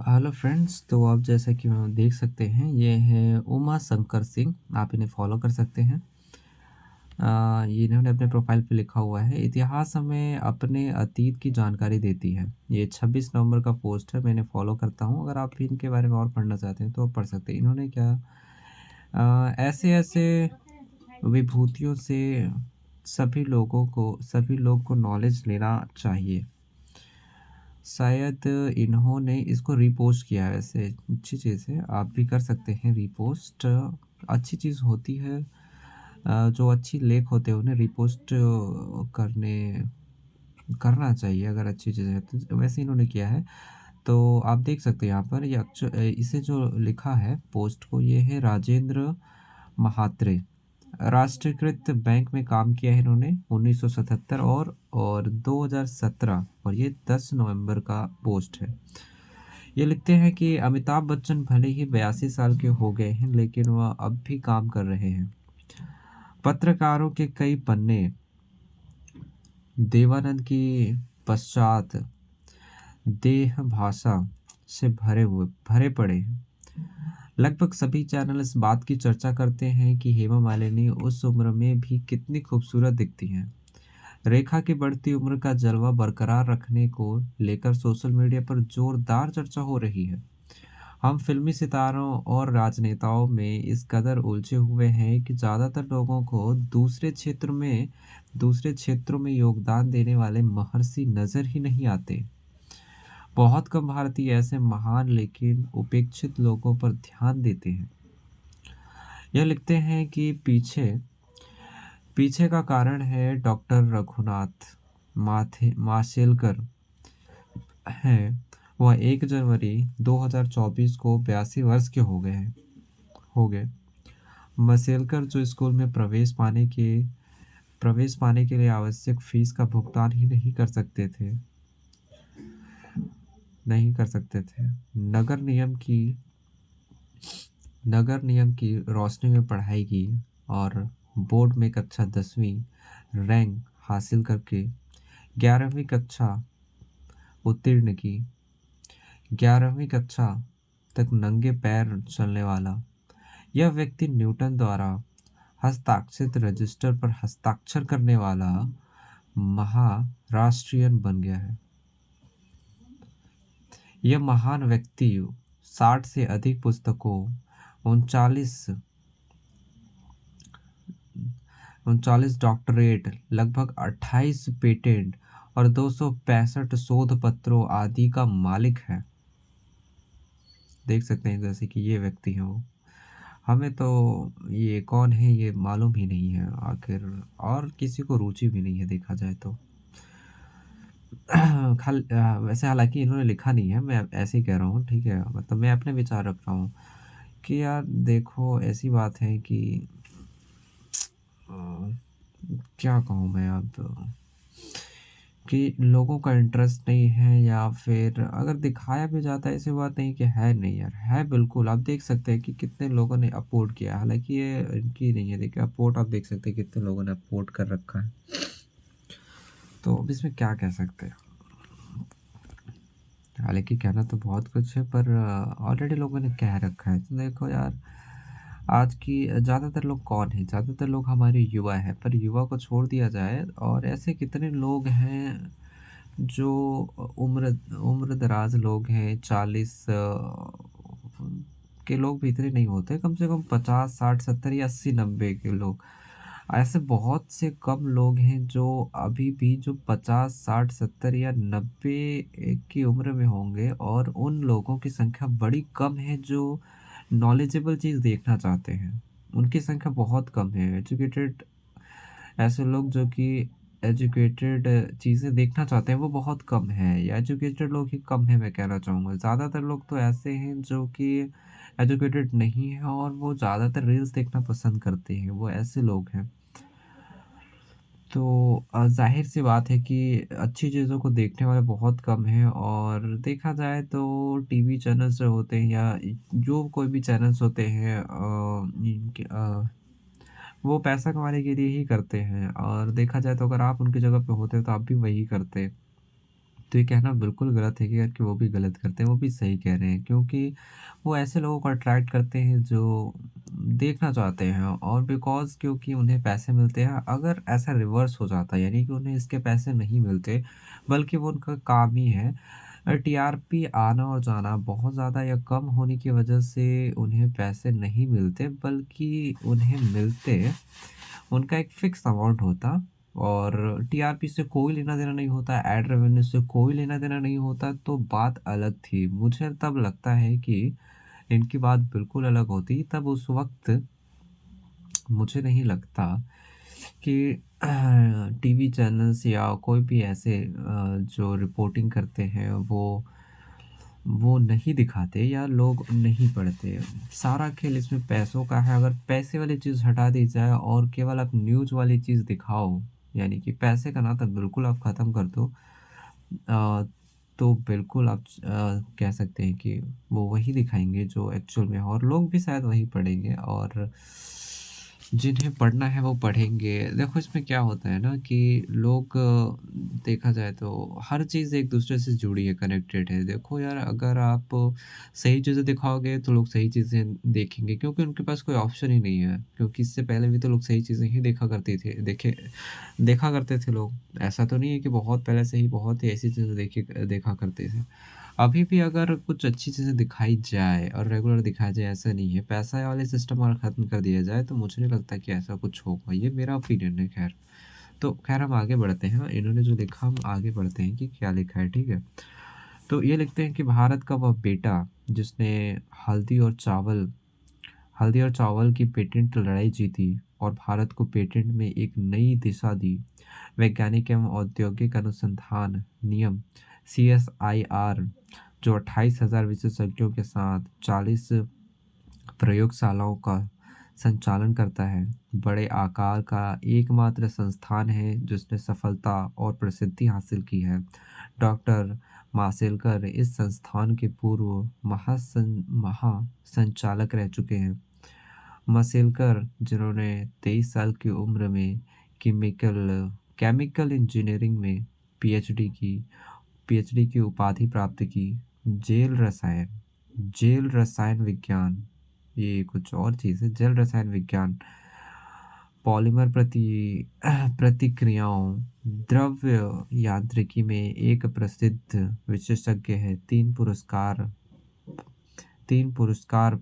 Hello friends, तो आप जैसा कि देख सकते हैं, ये है उमा शंकर सिंह। आप इन्हें फॉलो कर सकते हैं। ये इन्होंने अपने प्रोफाइल पे लिखा हुआ है, इतिहास हमें अपने अतीत की जानकारी देती है। ये 26 नवंबर का पोस्ट है, मैं इन्हें फॉलो करता हूँ। अगर आप भी इनके बारे में और पढ़ना चाहते हैं तो आप पढ़ सकते हैं। इन्होंने क्या ऐसे ऐसे विभूतियों से सभी लोग को नॉलेज लेना चाहिए। शायद इन्होंने इसको रीपोस्ट किया है। वैसे अच्छी चीज़ है, आप भी कर सकते हैं रीपोस्ट। अच्छी चीज़ होती है। जो अच्छी लेख होते हैं उन्हें रीपोस्ट करने करना चाहिए अगर अच्छी चीज़ है तो। वैसे इन्होंने किया है, तो आप देख सकते हैं यहाँ पर। ये इसे जो लिखा है पोस्ट को, ये है राजेंद्र महात्रे। राष्ट्रीयकृत बैंक में काम किया है इन्होंने 1977 और 2017, और ये 10 नवंबर का पोस्ट है। ये लिखते हैं कि अमिताभ बच्चन भले ही 82 साल के हो गए हैं, लेकिन वह अब भी काम कर रहे हैं। पत्रकारों के कई पन्ने देवानंद की पश्चात देह भाषा से भरे पड़े हैं। लगभग सभी चैनल इस बात की चर्चा करते हैं कि हेमा मालिनी उस उम्र में भी कितनी खूबसूरत दिखती हैं। रेखा की बढ़ती उम्र का जलवा बरकरार रखने को लेकर सोशल मीडिया पर जोरदार चर्चा हो रही है। हम फिल्मी सितारों और राजनेताओं में इस कदर उलझे हुए हैं कि ज़्यादातर लोगों को दूसरे क्षेत्रों में योगदान देने वाले महर्षि नज़र ही नहीं आते। बहुत कम भारतीय ऐसे महान लेकिन उपेक्षित लोगों पर ध्यान देते हैं। यह लिखते हैं कि पीछे पीछे का कारण है डॉक्टर रघुनाथ माशेलकर हैं। वह 1 जनवरी 2024 को 82 वर्ष के हो गए। मसेलकर जो स्कूल में प्रवेश पाने के लिए आवश्यक फीस का भुगतान ही नहीं कर सकते थे। नगर नियम की रोशनी में पढ़ाई की और बोर्ड में कक्षा 10वीं रैंक हासिल करके 11वीं कक्षा उत्तीर्ण की। 11वीं कक्षा तक नंगे पैर चलने वाला यह व्यक्ति न्यूटन द्वारा हस्ताक्षरित रजिस्टर पर हस्ताक्षर करने वाला महाराष्ट्रियन बन गया है। यह महान व्यक्ति 60 से अधिक पुस्तकों, 39 39 डॉक्टरेट, लगभग 28 पेटेंट और 265 शोध पत्रों आदि का मालिक है। देख सकते हैं जैसे कि ये व्यक्ति है वो। हमें तो ये कौन है ये मालूम ही नहीं है आखिर, और किसी को रुचि भी नहीं है देखा जाए तो। वैसे हालांकि इन्होंने लिखा नहीं है, मैं ऐसे ही कह रहा हूँ, ठीक है। मतलब मैं अपने विचार रख रहा हूँ कि यार देखो, ऐसी बात है कि अ, क्या कहूँ मैं अब, कि लोगों का इंटरेस्ट नहीं है, या फिर अगर दिखाया भी जाता है ऐसी बात नहीं कि है नहीं यार, है बिल्कुल। आप देख सकते हैं कि कितने लोगों ने अपलोड किया, हालांकि ये इनकी नहीं है। देखिए अपलोड, आप देख सकते हैं कितने लोगों ने अपलोड कर रखा है। तो अब इसमें क्या कह सकते हैं। हालांकि कहना तो बहुत कुछ है, पर ऑलरेडी लोगों ने कह रखा है। तो देखो यार, आज की ज़्यादातर लोग कौन है? ज़्यादातर लोग हमारे युवा है। पर युवा को छोड़ दिया जाए और ऐसे कितने लोग हैं जो उम्र दराज लोग हैं। 40 के लोग भी इतने नहीं होते, कम से कम 50 60 70 या 80 90 के लोग। ऐसे बहुत से कम लोग हैं जो अभी भी जो 50 60 70 या 90 की उम्र में होंगे, और उन लोगों की संख्या बड़ी कम है जो नॉलेजेबल चीज़ देखना चाहते हैं। उनकी संख्या बहुत कम है। ऐसे लोग जो कि एजुकेटेड चीज़ें देखना चाहते हैं वो बहुत कम है, या एजुकेटेड लोग ही कम है, मैं कहना चाहूँगा। ज़्यादातर लोग तो ऐसे हैं जो कि एजुकेटेड नहीं हैं और वो ज़्यादातर रील्स देखना पसंद करते हैं, वो ऐसे लोग हैं। तो ज़ाहिर-सी बात है कि अच्छी चीज़ों को देखने वाले बहुत कम हैं, और देखा जाए तो टीवी चैनल्स जो होते हैं, या जो कोई भी चैनल्स होते हैं, वो पैसा कमाने के लिए ही करते हैं। और देखा जाए तो अगर आप उनकी जगह पे होते तो आप भी वही करते। तो ये कहना बिल्कुल गलत है कि यार कि वो भी गलत करते हैं, वो भी सही कह रहे हैं क्योंकि वो ऐसे लोगों को अट्रैक्ट करते हैं जो देखना चाहते हैं और बिकॉज़ क्योंकि उन्हें पैसे मिलते हैं, अगर ऐसा रिवर्स हो जाता यानी कि उन्हें इसके पैसे नहीं मिलते, बल्कि वो उनका काम ही है टीआरपी आना और जाना बहुत ज़्यादा या कम होने की वजह से उन्हें पैसे नहीं मिलते, बल्कि उन्हें मिलते उनका एक फ़िक्स अमाउंट होता और टीआरपी से कोई लेना-देना नहीं होता, एड रेवेन्यू से कोई लेना-देना नहीं होता, तो बात अलग थी। मुझे तब लगता है कि इनकी बात बिल्कुल अलग होती, तब उस वक़्त मुझे नहीं लगता कि टीवी चैनल्स या कोई भी ऐसे जो रिपोर्टिंग करते हैं वो नहीं दिखाते या लोग नहीं पढ़ते। सारा खेल इसमें पैसों का है, अगर पैसे वाली चीज़ हटा दी जाए और केवल आप न्यूज़ वाली चीज़ दिखाओ, यानी कि पैसे का नाता बिल्कुल आप ख़त्म कर दो तो बिल्कुल आप कह सकते हैं कि वो वही दिखाएँगे जो एक्चुअल में है और लोग भी शायद वही पढ़ेंगे और जिन्हें पढ़ना है वो पढ़ेंगे। देखो इसमें क्या होता है ना कि लोग देखा जाए तो हर चीज़ एक-दूसरे से जुड़ी है, कनेक्टेड है। देखो यार अगर आप सही चीज़ें दिखाओगे तो लोग सही चीज़ें देखेंगे क्योंकि उनके पास कोई ऑप्शन ही नहीं है। क्योंकि इससे पहले भी तो लोग सही चीज़ें ही देखा करते थे लोग। ऐसा तो नहीं है कि बहुत पहले से ही बहुत ही ऐसी चीज़ें देखा करते थे। अभी भी अगर कुछ अच्छी चीज़ें दिखाई जाए और रेगुलर दिखाया जाए ऐसा नहीं है, पैसा वाले सिस्टम अगर ख़त्म कर दिया जाए तो मुझे नहीं लगता कि ऐसा कुछ होगा। ये मेरा ओपिनियन है ख़ैर। तो ख़ैर हम आगे बढ़ते हैं। इन्होंने जो लिखा हम आगे बढ़ते हैं कि क्या लिखा है, ठीक है? तो ये लिखते हैं कि भारत का वह बेटा जिसने हल्दी और चावल हल्दी और चावल की पेटेंट लड़ाई जीती और भारत को पेटेंट में एक नई दिशा दी। वैज्ञानिक एवं औद्योगिक अनुसंधान नियम सीएसआईआर जो 28,000 विशेषज्ञों के साथ 40 प्रयोगशालाओं का संचालन करता है। बड़े आकार का एकमात्र संस्थान है जिसने सफलता और प्रसिद्धि हासिल की है। डॉक्टर माशेलकर इस संस्थान के पूर्व महासंचालक रह चुके हैं। माशेलकर जिन्होंने 23 साल की उम्र में केमिकल केमिकल इंजीनियरिंग में पीएचडी की पीएचडी की उपाधि प्राप्त की। जेल रसायन विज्ञान ये कुछ और चीज़ है। जल रसायन विज्ञान, पॉलीमर प्रतिक्रियाओं, द्रव्य यांत्रिकी में एक प्रसिद्ध विशेषज्ञ है। 3 पुरस्कार